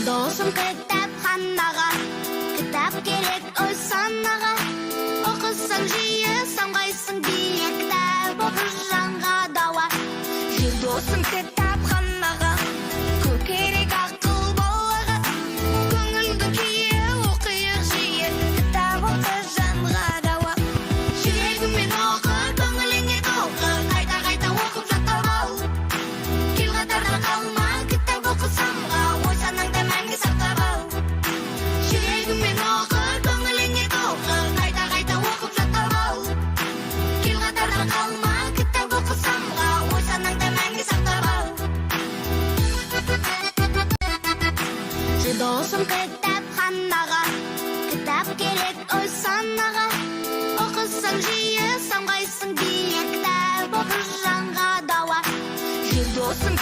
Досым кітапханаға, кітап керек ой санаға. Оқысаң жиі самғайсың бие, кітап оқыр жанға дауа. Жүр досым кітапханаға, көп керек ақыл балаға. Көңілдің күйі оқиық жиі, кітап оқыр жанға дауа. Жүрегімен оқы, көңіліңе толқы, қайта-қайта оқып жаттап ал. Кел қатарда қалма, кітап оқы самға, ой санаңда мәңгі сақтап ал. Жүрегімен оқы, көңіліңе толқы, қайта-қайта оқып жаттап ал. Кел қатарда қалма, кітап оқы самға, ой санаңда мәңгі сақтап ал. Жүр досым кітапханаға, кітап керек ой санаға. Оқысаң жиі самғайсың бие, кітап оқыр жанға дауа. Жүр досым